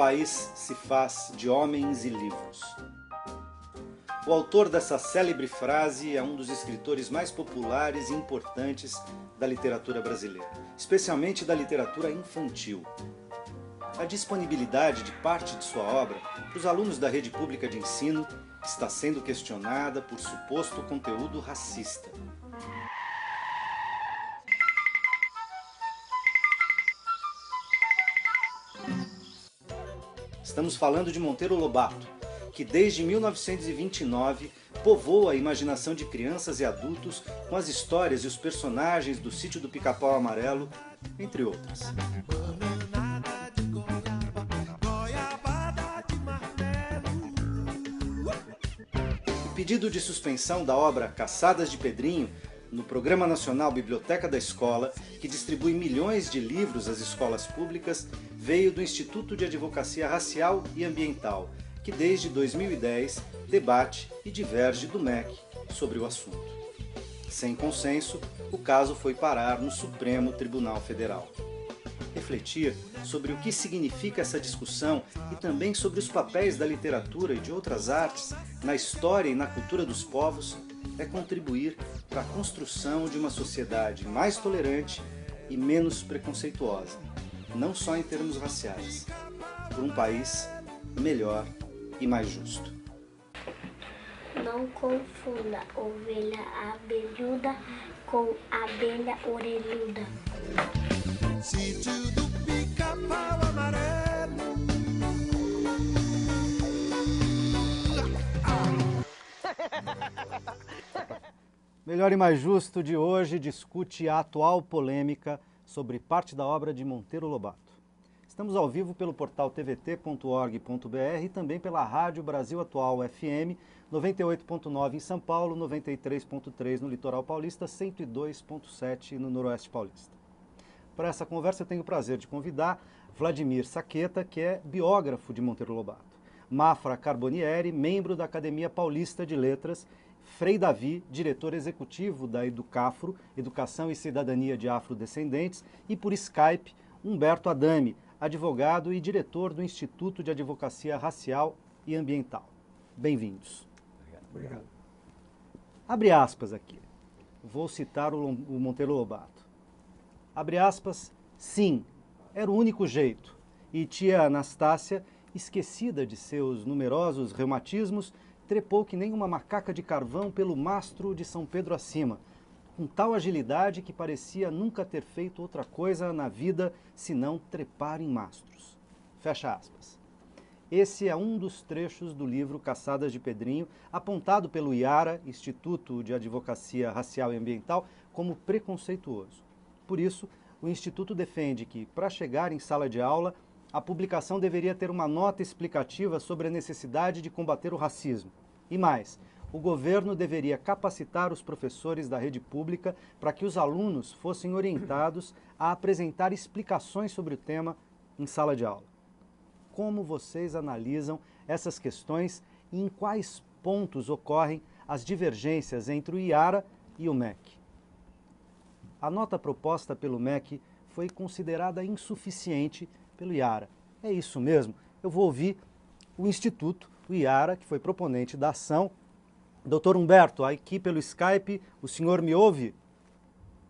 país se faz de homens e livros. O autor dessa célebre frase é um dos escritores mais populares e importantes da literatura brasileira, especialmente da literatura infantil. A disponibilidade de parte de sua obra para os alunos da rede pública de ensino está sendo questionada por suposto conteúdo racista. Estamos falando de Monteiro Lobato, que desde 1929 povoa a imaginação de crianças e adultos com as histórias e os personagens do Sítio do Pica-Pau Amarelo, entre outras. O pedido de suspensão da obra Caçadas de Pedrinho no Programa Nacional Biblioteca da Escola, que distribui milhões de livros às escolas públicas, veio do Instituto de Advocacia Racial e Ambiental, que desde 2010 debate e diverge do MEC sobre o assunto. Sem consenso, o caso foi parar no Supremo Tribunal Federal. Refletir sobre o que significa essa discussão e também sobre os papéis da literatura e de outras artes na história e na cultura dos povos é contribuir para a construção de uma sociedade mais tolerante e menos preconceituosa, não só em termos raciais, por um país melhor e mais justo. Não confunda ovelha abelhuda com abelha orelhuda. Sítio do Pica-Pau Amarelo. Melhor e Mais Justo de hoje discute a atual polêmica sobre parte da obra de Monteiro Lobato. Estamos ao vivo pelo portal tvt.org.br e também pela Rádio Brasil Atual FM, 98.9 em São Paulo, 93.3 no Litoral Paulista, 102.7 no Noroeste Paulista. Para essa conversa eu tenho o prazer de convidar Vladimir Saqueta, que é biógrafo de Monteiro Lobato, Mafra Carbonieri, membro da Academia Paulista de Letras, Frei Davi, diretor executivo da Educafro, Educação e Cidadania de Afrodescendentes, e por Skype, Humberto Adami, advogado e diretor do Instituto de Advocacia Racial e Ambiental. Bem-vindos. Obrigado. Abre aspas aqui. Vou citar o Monteiro Lobato. Abre aspas, sim, era o único jeito. E tia Anastácia, esquecida de seus numerosos reumatismos, trepou que nem uma macaca de carvão pelo mastro de São Pedro acima, com tal agilidade que parecia nunca ter feito outra coisa na vida senão trepar em mastros. Fecha aspas. Esse é um dos trechos do livro Caçadas de Pedrinho, apontado pelo IARA, Instituto de Advocacia Racial e Ambiental, como preconceituoso. Por isso, o Instituto defende que, para chegar em sala de aula, a publicação deveria ter uma nota explicativa sobre a necessidade de combater o racismo. E mais, o governo deveria capacitar os professores da rede pública para que os alunos fossem orientados a apresentar explicações sobre o tema em sala de aula. Como vocês analisam essas questões e em quais pontos ocorrem as divergências entre o IARA e o MEC? A nota proposta pelo MEC foi considerada insuficiente pelo IARA. É isso mesmo. Eu vou ouvir o Instituto, o IARA, que foi proponente da ação. Doutor Humberto, aqui pelo Skype, o senhor me ouve?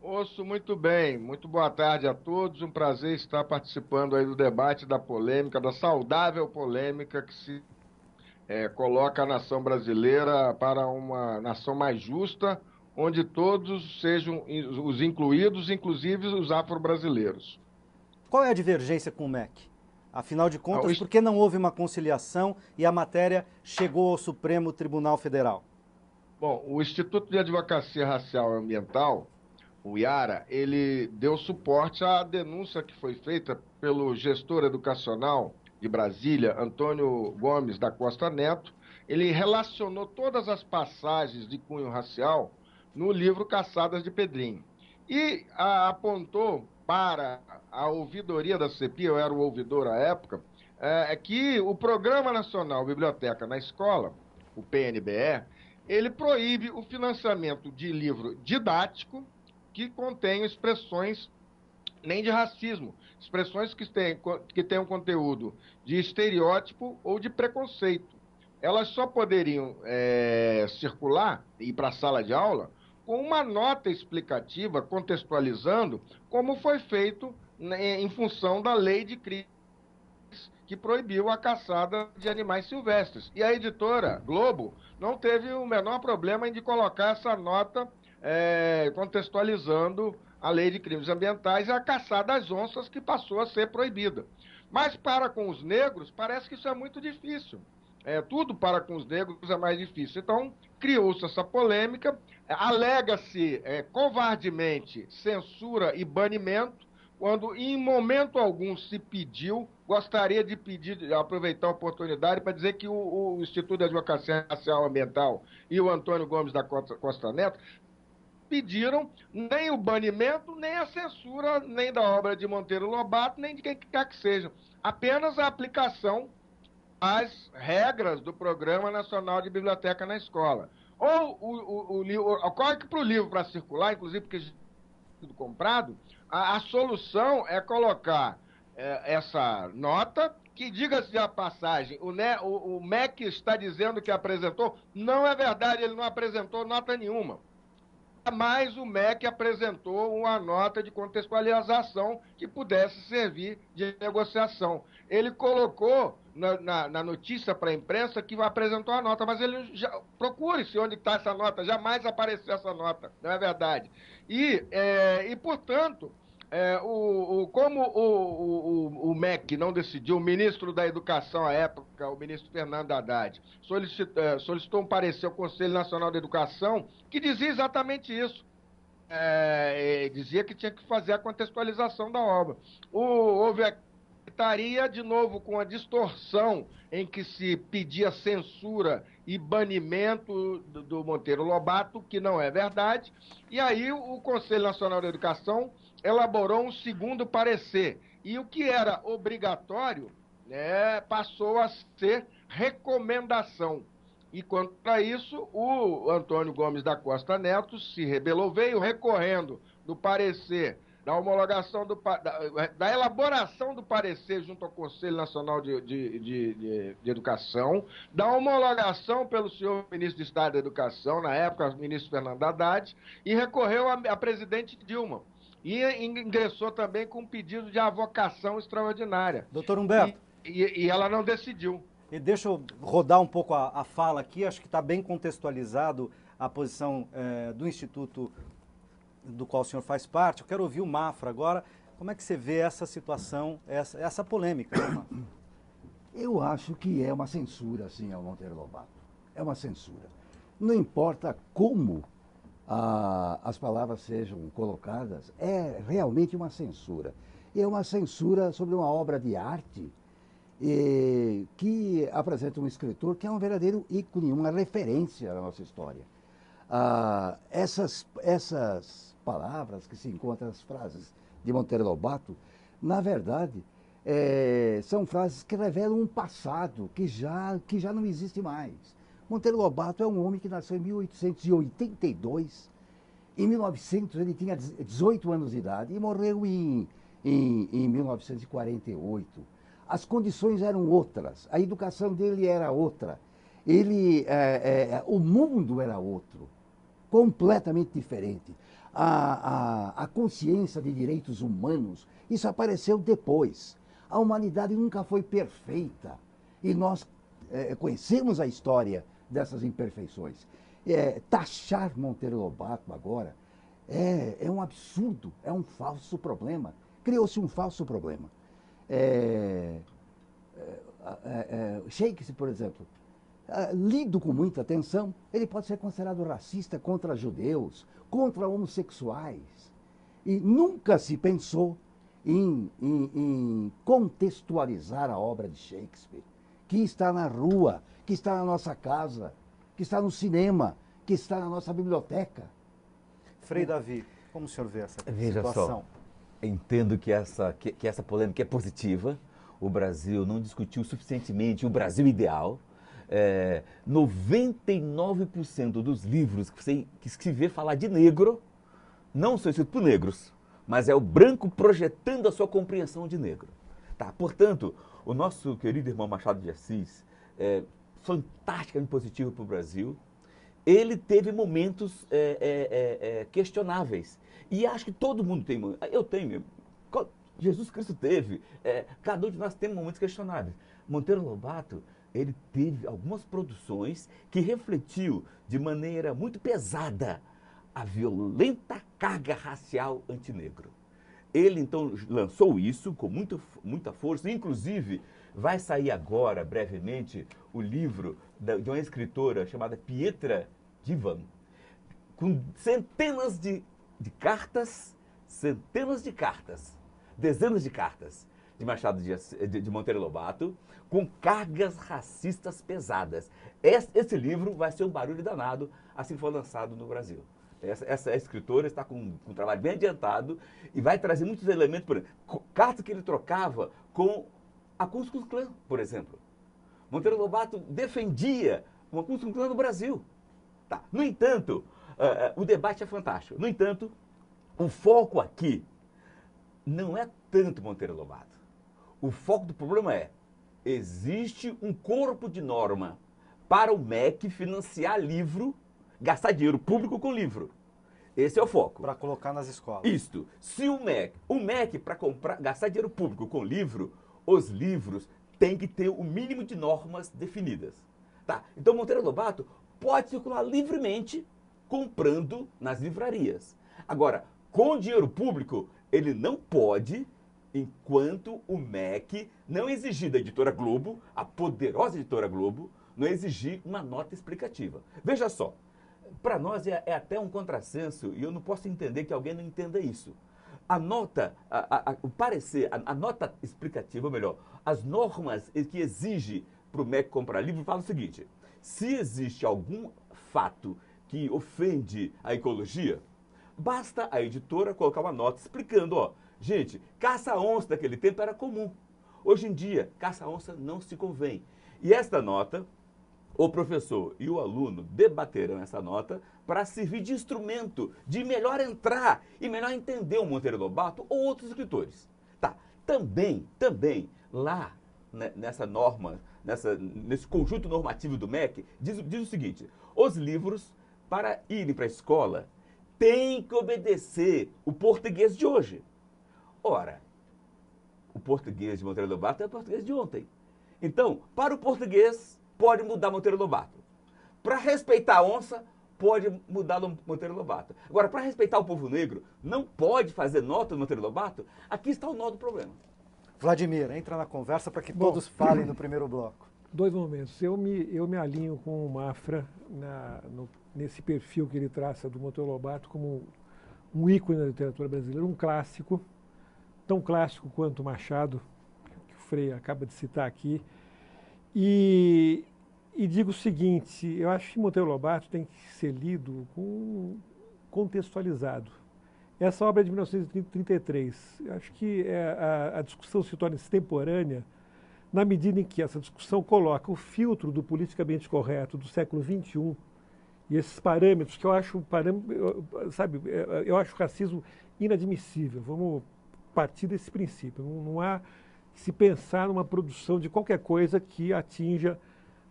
Ouço muito bem. Muito boa tarde a todos. Um prazer estar participando aí do debate, da polêmica, da saudável polêmica que se coloca a nação brasileira para uma nação mais justa, onde todos sejam os incluídos, inclusive os afro-brasileiros. Qual é a divergência com o MEC? Afinal de contas, por que não houve uma conciliação e a matéria chegou ao Supremo Tribunal Federal? Bom, o Instituto de Advocacia Racial e Ambiental, o IARA, ele deu suporte à denúncia que foi feita pelo gestor educacional de Brasília, Antônio Gomes da Costa Neto. Ele relacionou todas as passagens de cunho racial no livro Caçadas de Pedrinho e apontou para a ouvidoria da CEPI, eu era o ouvidor à época, que o Programa Nacional Biblioteca na Escola, o PNBE, ele proíbe o financiamento de livro didático que contém expressões nem de racismo. Expressões que têm um conteúdo de estereótipo ou de preconceito. Elas só poderiam circular e ir para a sala de aula com uma nota explicativa, contextualizando como foi feito, né, em função da lei de crimes que proibiu a caçada de animais silvestres. E a editora Globo não teve o menor problema em de colocar essa nota contextualizando a lei de crimes ambientais e a caçada às onças, que passou a ser proibida. Mas para com os negros, parece que isso é muito difícil. Tudo para com os negros é mais difícil. Então, criou-se essa polêmica, alega-se covardemente censura e banimento, quando em momento algum se pediu, gostaria de aproveitar a oportunidade para dizer que o Instituto de Advocacia Racial Ambiental e o Antônio Gomes da Costa Neto pediram nem o banimento, nem a censura, nem da obra de Monteiro Lobato, nem de quem quer que seja. Apenas a aplicação às regras do Programa Nacional de Biblioteca na Escola. Ou ocorre que para o livro, para circular, inclusive porque já sido comprado, a solução é colocar essa nota, que, diga-se de passagem, o MEC está dizendo que apresentou. Não é verdade, ele não apresentou nota nenhuma. Mas o MEC apresentou uma nota de contextualização que pudesse servir de negociação. Ele colocou na notícia para a imprensa que apresentou a nota, mas ele procure-se onde está essa nota, jamais apareceu essa nota, não é verdade. E portanto, como o MEC não decidiu, o ministro da Educação à época, o ministro Fernando Haddad, solicitou um parecer ao Conselho Nacional de Educação que dizia exatamente isso. Dizia que tinha que fazer a contextualização da obra. Houve estaria de novo com a distorção em que se pedia censura e banimento do Monteiro Lobato, que não é verdade. E aí o Conselho Nacional de Educação elaborou um segundo parecer. E o que era obrigatório, né, passou a ser recomendação. E quanto a isso, o Antônio Gomes da Costa Neto se rebelou, veio recorrendo do parecer, da homologação da elaboração do parecer junto ao Conselho Nacional de Educação, da homologação pelo senhor ministro de Estado da Educação, na época, o ministro Fernando Haddad, e recorreu à presidente Dilma. E ingressou também com um pedido de avocação extraordinária. Doutor Humberto. E ela não decidiu. E deixa eu rodar um pouco a fala aqui, acho que está bem contextualizado a posição do Instituto do qual o senhor faz parte. Eu quero ouvir o Mafra agora. Como é que você vê essa situação, essa polêmica, né, Mafra? Eu acho que é uma censura, sim, ao Monteiro Lobato. É uma censura. Não importa como as palavras sejam colocadas, é realmente uma censura. É uma censura sobre uma obra de arte que apresenta um escritor que é um verdadeiro ícone, uma referência na nossa história. Essas palavras que se encontram nas frases de Monteiro Lobato, na verdade, são frases que revelam um passado que já não existe mais. Monteiro Lobato é um homem que nasceu em 1882. Em 1900 ele tinha 18 anos de idade e morreu em 1948. As condições eram outras, a educação dele era outra, o mundo era outro, completamente diferente. A consciência de direitos humanos, isso apareceu depois. A humanidade nunca foi perfeita e nós conhecemos a história dessas imperfeições. Taxar Monteiro Lobato agora é um absurdo, é um falso problema. Criou-se um falso problema. Shakespeare, por exemplo, lido com muita atenção, ele pode ser considerado racista contra judeus, contra homossexuais. E nunca se pensou em contextualizar a obra de Shakespeare, que está na rua, que está na nossa casa, que está no cinema, que está na nossa biblioteca. Frei Davi, como o senhor vê essa Veja situação? só, entendo que essa polêmica é positiva. O Brasil não discutiu suficientemente o Brasil ideal. 99% dos livros que se vê falar de negro não são escritos por negros. mas é o branco projetando a sua compreensão de negro. Tá? Portanto, o nosso querido irmão Machado de Assis, fantasticamente positivo para o Brasil, ele teve momentos questionáveis. E acho que todo mundo tem. Eu tenho. Jesus Cristo teve. Cada um de nós tem momentos questionáveis. Monteiro Lobato, ele teve algumas produções que refletiu de maneira muito pesada a violenta carga racial antinegro. Ele, então, lançou isso com muita força. Inclusive, vai sair agora, brevemente, o livro de uma escritora chamada Pietra Divan, com centenas de cartas, dezenas de cartas de Machado de Monteiro Lobato, com cargas racistas pesadas. Esse livro vai ser um barulho danado assim que for lançado no Brasil. Essa escritora está com um trabalho bem adiantado e vai trazer muitos elementos, por exemplo, cartas que ele trocava com a Ku Klux Klan, por exemplo. Monteiro Lobato defendia uma Ku Klux Klan no Brasil. Tá. No entanto, o debate é fantástico. No entanto, o foco aqui não é tanto Monteiro Lobato. O foco do problema é: existe um corpo de norma para o MEC financiar livro, gastar dinheiro público com livro. Esse é o foco. Para colocar nas escolas. Isto. Se o MEC para gastar dinheiro público com livro, os livros têm que ter o mínimo de normas definidas. Tá? Então Monteiro Lobato pode circular livremente comprando nas livrarias. Agora, com dinheiro público, ele não pode, enquanto o MEC não exigir da Editora Globo, a poderosa Editora Globo, não exigir uma nota explicativa. Veja só, para nós é até um contrassenso, e eu não posso entender que alguém não entenda isso. A nota, o parecer, a nota explicativa, ou melhor, as normas que exige para o MEC comprar livro falam o seguinte: se existe algum fato que ofende a ecologia, basta a editora colocar uma nota explicando, ó, gente, caça-onça daquele tempo era comum. Hoje em dia, caça-onça não se convém. E esta nota, o professor e o aluno debaterão essa nota para servir de instrumento, de melhor entrar e melhor entender o Monteiro Lobato ou outros escritores. Tá, também, lá nessa norma, nesse conjunto normativo do MEC, diz o seguinte: os livros, para irem para a escola, têm que obedecer o português de hoje. Ora, o português de Monteiro Lobato é o português de ontem. Então, para o português, pode mudar Monteiro Lobato. Para respeitar a onça, pode mudar Monteiro Lobato. Agora, para respeitar o povo negro, não pode fazer nota do Monteiro Lobato? Aqui está o nó do problema. Vladimir, entra na conversa para que todos falem no primeiro bloco. Dois momentos. Eu me alinho com o Mafra nesse perfil que ele traça do Monteiro Lobato como um ícone da literatura brasileira, um clássico, tão clássico quanto Machado, que o Frei acaba de citar aqui. E digo o seguinte: eu acho que Monteiro Lobato tem que ser lido contextualizado. Essa obra é de 1933. Eu acho que a discussão se torna extemporânea na medida em que essa discussão coloca o filtro do politicamente correto do século XXI e esses parâmetros que eu acho, eu acho o racismo inadmissível. Vamos partir desse princípio. Não há que se pensar numa produção de qualquer coisa que atinja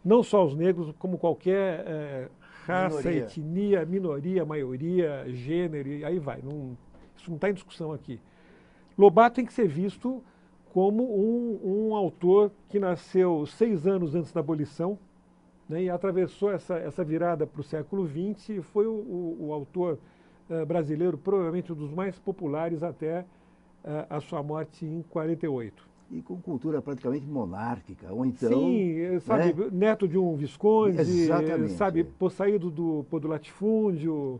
não só os negros, como qualquer raça, etnia, minoria, maioria, gênero, e aí vai. Isso não está em discussão aqui. Lobato tem que ser visto como um autor que nasceu 6 anos antes da abolição, né, e atravessou essa virada para o século XX e foi o autor brasileiro, provavelmente um dos mais populares até a sua morte em 48. E com cultura praticamente monárquica, ou então... Sim, sabe, né? Neto de um visconde, sabe, possaído do latifúndio,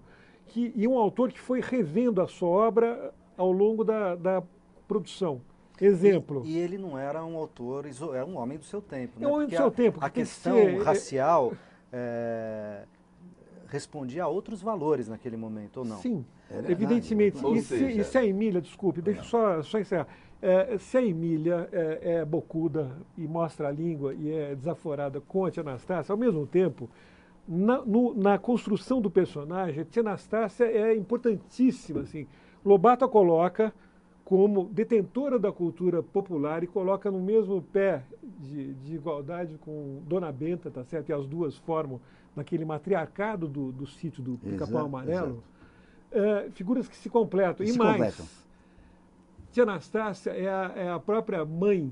e um autor que foi revendo a sua obra ao longo da produção. Exemplo. E ele não era um autor, era um homem do seu tempo. Né? É um homem do seu tempo. A questão racial respondia a outros valores naquele momento, ou não? Sim, evidentemente. E se a Emília, desculpe, deixa eu só encerrar. Se a Emília é bocuda e mostra a língua e é desaforada com a tia Anastácia, ao mesmo tempo, na construção do personagem, a tia Anastácia é importantíssima, assim, Lobato a coloca como detentora da cultura popular e coloca no mesmo pé de igualdade com Dona Benta, tá certo? E as duas formam, naquele matriarcado do sítio do Pica-Pau Amarelo, figuras que se completam. E mais, Tia Anastácia é a própria mãe,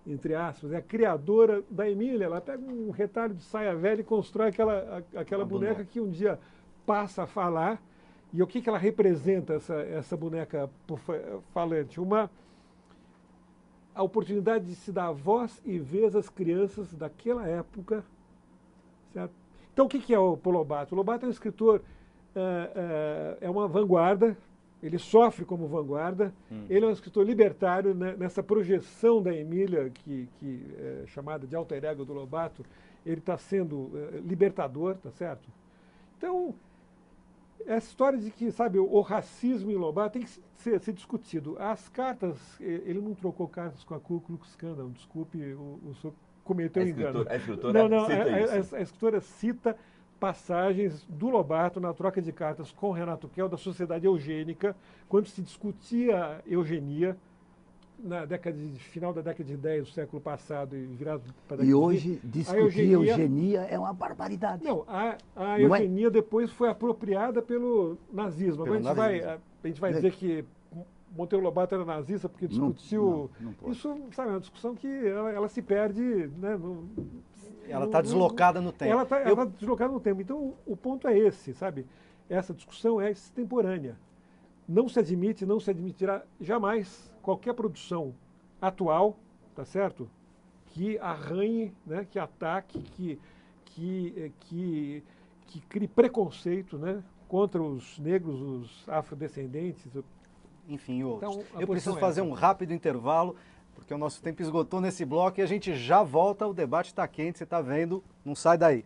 entre aspas, é a criadora da Emília. Ela pega um retalho de saia velha e constrói aquela boneca que um dia passa a falar. E o que ela representa, essa boneca falante? A oportunidade de se dar voz e vez às crianças daquela época. Certo? Então, o que é o Lobato? O Lobato é um escritor, é uma vanguarda, ele sofre como vanguarda, ele é um escritor libertário, né, nessa projeção da Emília, que é chamada de alter ego do Lobato, ele está sendo libertador, tá certo? Então, essa história de que, sabe, o racismo em Lobato tem que ser discutido. As cartas, ele não trocou cartas com a Ku Klux Klan, não, desculpe, o senhor cometeu engano. A escritora cita isso. A escritora cita passagens do Lobato na troca de cartas com Renato Kell, da Sociedade Eugênica, quando se discutia eugenia, final da década de 10 do século passado e virado para a década E hoje discutir eugenia é uma barbaridade. Não, a eugenia depois foi apropriada pelo nazismo. Agora a gente vai dizer que Monteiro Lobato era nazista porque discutiu... Não isso, sabe, é uma discussão que ela se perde... Né, ela está deslocada no tempo. Ela está deslocada no tempo. Então, o ponto é esse, sabe? Essa discussão é extemporânea. Não se admite, não se admitirá jamais qualquer produção atual, tá certo? Que arranhe, né, que ataque, que crie preconceito, né, contra os negros, os afrodescendentes. Enfim, outros. Então, eu preciso fazer um rápido intervalo, porque o nosso tempo esgotou nesse bloco e a gente já volta, o debate está quente, você está vendo, não sai daí.